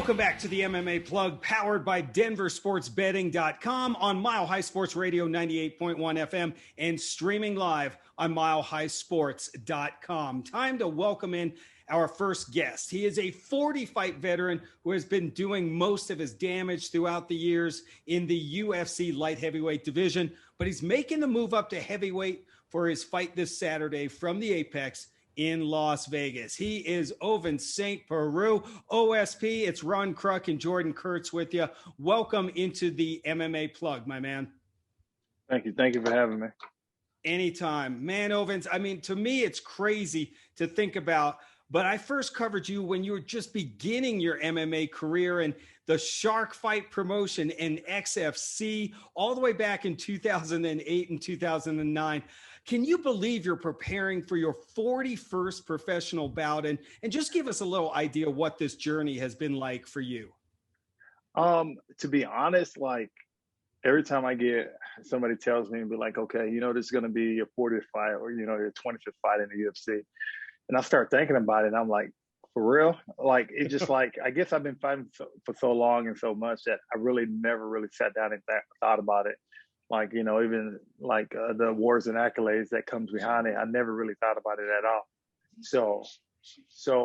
Welcome back to the MMA Plug, powered by DenverSportsBetting.com on Mile High Sports Radio 98.1 FM and streaming live on MileHighSports.com. Time to welcome in our first guest. He is a 40-fight veteran who has been doing most of his damage throughout the years in the UFC light heavyweight division, but he's making the move up to heavyweight for his fight this Saturday from the Apex in Las Vegas. He is Ovince St, Preux, OSP. It's Ron Kruck and Jordan Kurtz with you. Welcome into the MMA Plug, my man. Thank you. Thank you for having me. Anytime. Man, Ovince, I mean, to me, it's crazy to think about, but I first covered you when you were just beginning your MMA career and the Shark Fight promotion and XFC all the way back in 2008 and 2009. Can you believe you're preparing for your 41st professional bout? And just give us a little idea what this journey has been like for you. To be honest, like every time I get somebody tells me, be like, okay, you know, this is going to be your 40th fight or, you know, your 25th fight in the UFC. And I start thinking about it and I'm like, for real? Like, it just like, I guess I've been fighting for so long and so much that I really never really sat down and thought about it. Like, you know, even like the awards and accolades that comes behind it, I never really thought about it at all. So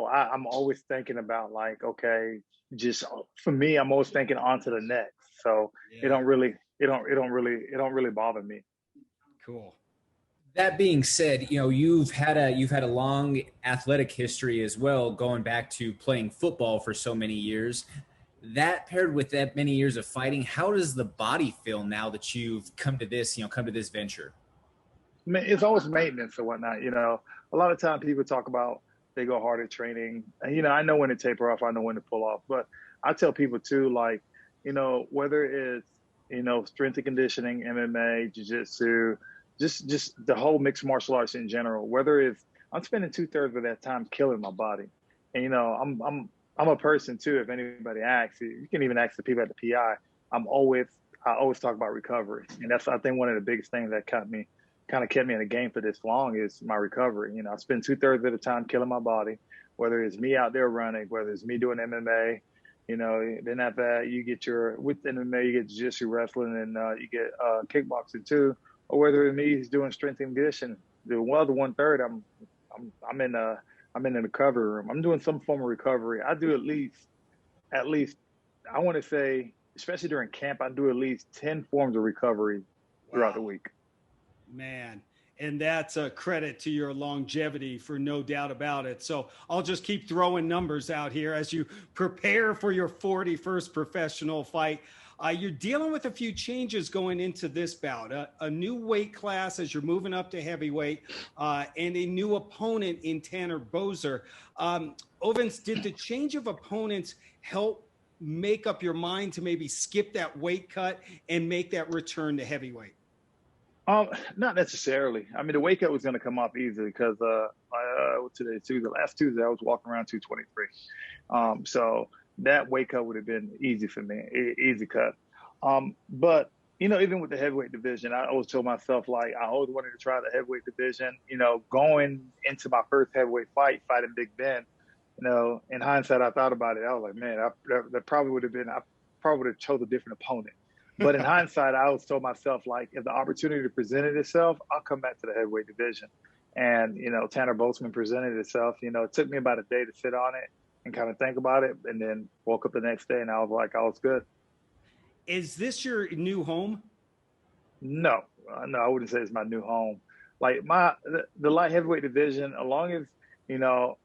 I'm always thinking about like, okay, just for me, I'm always thinking on to the next. So yeah. It don't really bother me. Cool. That being said, you know, you've had a long athletic history as well, going back to playing football for so many years. That paired with that many years of fighting, how does the body feel now that you've come to this venture? I mean, it's always maintenance and whatnot. You know, a lot of times people talk about they go hard at training. And, you know, I know when to taper off, I know when to pull off. But I tell people too, like, you know, whether it's, you know, strength and conditioning, MMA, jiu-jitsu, just the whole mixed martial arts in general, whether it's, I'm spending 2/3 of that time killing my body. And, you know, I'm a person too. If anybody asks, you can even ask the people at the PI. I always talk about recovery, and that's I think one of the biggest things that kept me in the game for this long is my recovery. You know, I spend 2/3 of the time killing my body, whether it's me out there running, whether it's me doing MMA. You know, then after that you get with MMA you get jiu-jitsu, wrestling, and you get kickboxing too, or whether it's me doing strength and conditioning. The other 1/3 I'm in the recovery room. I'm doing some form of recovery. I do at least, I want to say, especially during camp, I do at least 10 forms of recovery throughout the week. Man, and that's a credit to your longevity, for no doubt about it. So I'll just keep throwing numbers out here as you prepare for your 41st professional fight. You're dealing with a few changes going into this bout, a new weight class as you're moving up to heavyweight, and a new opponent in Tanner Boser. Ovince, did the change of opponents help make up your mind to maybe skip that weight cut and make that return to heavyweight? Not necessarily. I mean, the weight cut was going to come off easily because today's Tuesday. Last Tuesday, I was walking around 223. So that weight cut would have been easy for me, easy cut. But, you know, even with the heavyweight division, I always told myself, like, I always wanted to try the heavyweight division. You know, going into my first heavyweight fight, fighting Big Ben, you know, in hindsight, I thought about it. I was like, man, that probably would have been, I probably would have chose a different opponent. But in hindsight, I always told myself, like, if the opportunity presented itself, I'll come back to the heavyweight division. And, you know, Tanner Boser presented itself. You know, it took me about a day to sit on it and kind of think about it, and then woke up the next day and I was like, I was good. Is this your new home? No, I wouldn't say it's my new home. Like the light heavyweight division, as long as, you know,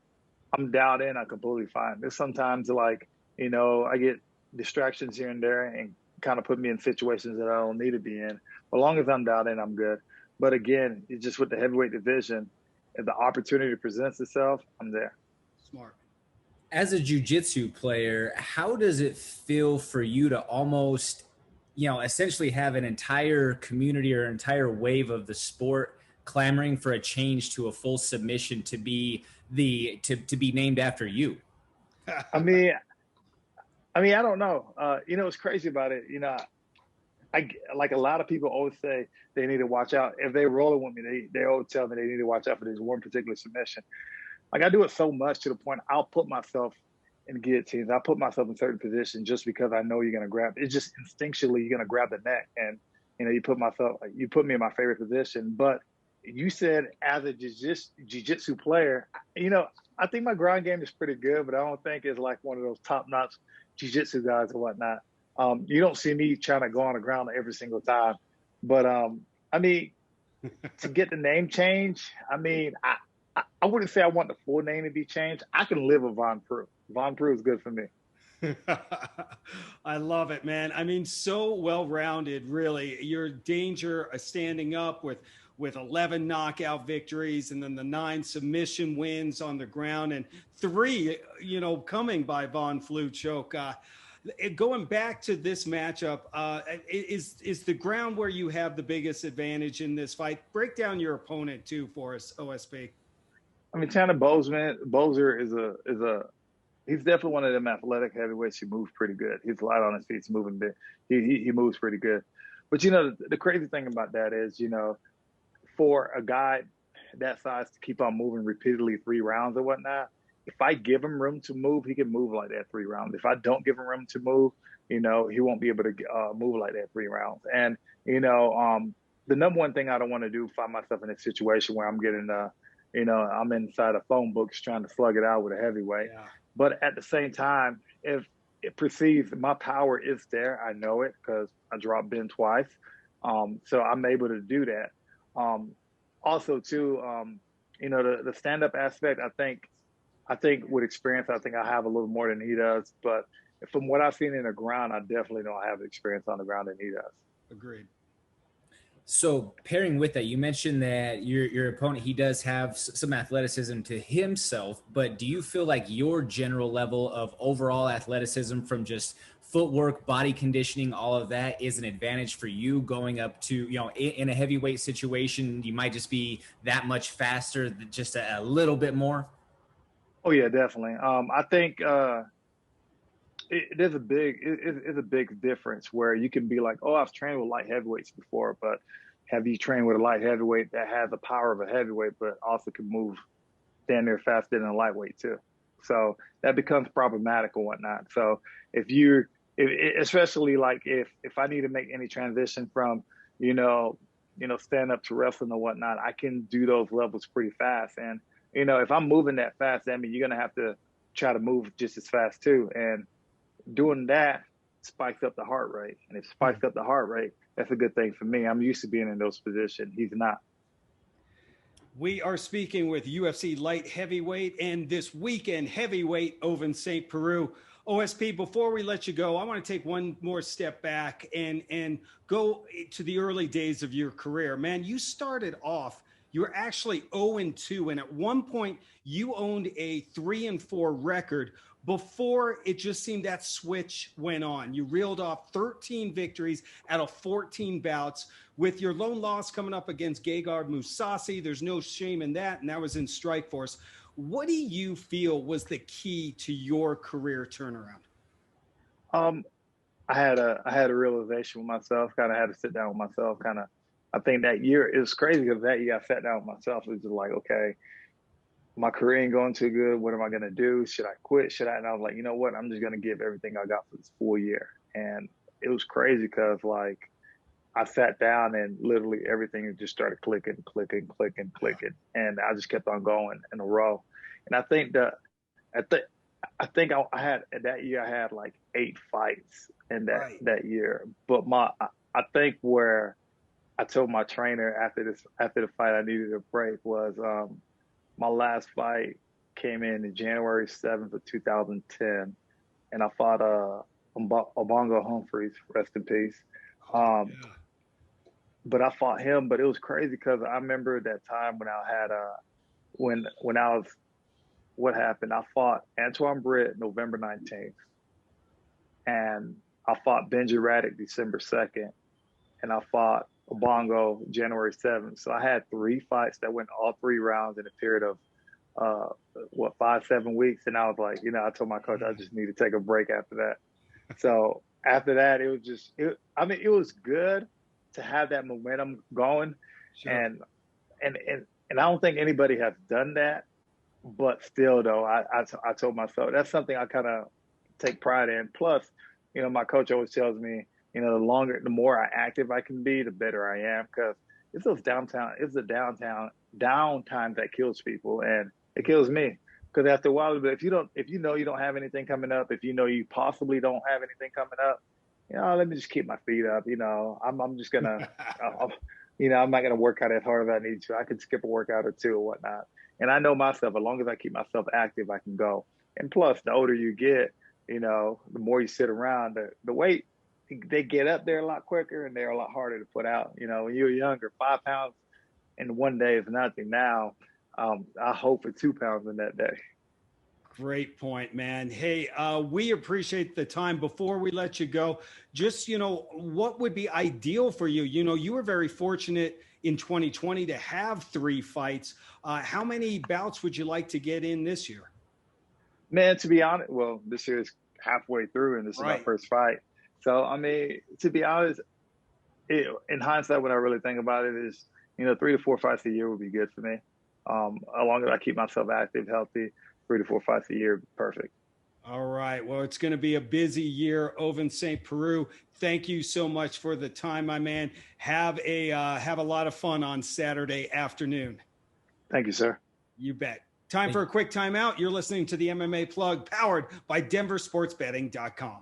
I'm dialed in, I'm completely fine. There's sometimes like, you know, I get distractions here and there and kind of put me in situations that I don't need to be in. But as long as I'm dialed in, I'm good. But again, it's just with the heavyweight division, if the opportunity presents itself, I'm there. Smart. As a jiu-jitsu player, how does it feel for you to almost, you know, essentially have an entire community or entire wave of the sport clamoring for a change to a full submission to be named after you? I mean, I don't know. You know, what's crazy about it, you know, I like a lot of people always say they need to watch out. If they rolling with me, they always tell me they need to watch out for this one particular submission. Like, I do it so much to the point I'll put myself in guillotines, I put myself in certain positions just because I know you're going to grab. It's just instinctually you're going to grab the neck, and you put me in my favorite position. But you said as a jiu-jitsu player, I think my ground game is pretty good, but I don't think it's like one of those top-notch jiu-jitsu guys or whatnot. You don't see me trying to go on the ground every single time. But, I mean, to get the name change, I mean, I wouldn't say I want the full name to be changed. I can live with Von Preux. Von Preux is good for me. I love it, man. I mean, so well-rounded, really. Your danger standing up with 11 knockout victories, and then the 9 submission wins on the ground, and 3, coming by Von Flue choke. Going back to this matchup, is the ground where you have the biggest advantage in this fight? Break down your opponent too for us, OSP. I mean, Tanner Boser he's definitely one of them athletic heavyweights. He moves pretty good. He's light on his feet. He's moving big. He moves pretty good. But, the crazy thing about that is, for a guy that size to keep on moving repeatedly 3 rounds or whatnot, if I give him room to move, he can move like that 3 rounds. If I don't give him room to move, he won't be able to move like that 3 rounds. And, the number one thing I don't want to do, find myself in a situation where I'm getting, I'm inside a phone books trying to slug it out with a heavyweight. Yeah. But at the same time, if it perceives my power is there, I know it because I dropped Ben twice. So I'm able to do that. Also, too, the stand-up aspect, I think with experience, I think I have a little more than he does. But from what I've seen in the ground, I definitely don't have experience on the ground than he does. Agreed. So pairing with that, you mentioned that your opponent, he does have some athleticism to himself, but do you feel like your general level of overall athleticism from just footwork, body conditioning, all of that is an advantage for you going up to, in a heavyweight situation, you might just be that much faster, just a little bit more? Oh yeah, definitely. I think it's a big difference where you can be like, oh, I've trained with light heavyweights before, but have you trained with a light heavyweight that has the power of a heavyweight, but also can move damn near faster than a lightweight too? So that becomes problematic and whatnot. So especially like if I need to make any transition from, stand up to wrestling or whatnot, I can do those levels pretty fast. And, if I'm moving that fast, I mean, you're going to have to try to move just as fast too. And doing that spikes up the heart rate. And if it spikes up the heart rate, that's a good thing for me. I'm used to being in those positions. He's not. We are speaking with UFC light heavyweight and this weekend heavyweight Ovince St. Preux. OSP, before we let you go, I want to take one more step back and go to the early days of your career. Man, you started off, you were actually 0-2, and at one point you owned a 3-4 record before it just seemed that switch went on. You reeled off 13 victories out of 14 bouts, with your lone loss coming up against Gegard Mousasi. There's no shame in that, and that was in Strikeforce. What do you feel was the key to your career turnaround? I had a realization with myself, kind of had to sit down with myself, I think that year, it was crazy because that year I sat down with myself. It was just like, okay, my career ain't going too good. What am I going to do? Should I quit? And I was like, you know what? I'm just going to give everything I got for this full year. And it was crazy because like I sat down and literally everything just started clicking. And I just kept on going in a row. And I think I had that year, I had like 8 fights in that year. But I think where I told my trainer after the fight I needed a break was my last fight came in January 7th of 2010, and I fought Obongo Humphreys, rest in peace. But I fought him, but it was crazy because I remember that time when I had what happened. I fought Antoine Britt November 19th, and I fought Benji Raddick December 2nd, and I fought Obongo January 7th. So I had 3 fights that went all 3 rounds in a period of 5-7 weeks. And I was like, I told my coach I just need to take a break after that. So after that, it was it was good to have that momentum going. Sure. And I don't think anybody has done that But still, though, I told myself that's something I kind of take pride in. Plus, you know, my coach always tells me, you know, the more active I can be, the better I am. Because it's the downtime that kills people, and it kills me. Because after a while, but if you know you don't have anything coming up, if you know you possibly don't have anything coming up, you know, let me just keep my feet up. You know, I'm just gonna, you know, I'm not gonna work out as hard as I need to. I could skip a workout or two or whatnot. And I know myself, as long as I keep myself active, I can go. And plus, the older you get, you know, the more you sit around, the weight, they get up there a lot quicker and they're a lot harder to put out. You know, when you were younger, 5 pounds in one day is nothing. Now, I hope for 2 pounds in that day. Great point, man. Hey, we appreciate the time. Before we let you go, just, you know, what would be ideal for you? You know, you were very fortunate in 2020 to have 3 fights. How many bouts would you like to get in this year? Man, to be honest, well, this year is halfway through and this is my first fight. So, I mean, to be honest, in hindsight, when I really think about it is, you know, 3 to 4 fights a year would be good for me. As long as I keep myself active, healthy, 3 to 4 fights a year, perfect. All right. Well, it's going to be a busy year. Ovince St. Preux, thank you so much for the time, my man. Have a lot of fun on Saturday afternoon. Thank you, sir. You bet. Time for a quick timeout. You're listening to the MMA Plug, powered by DenverSportsBetting.com.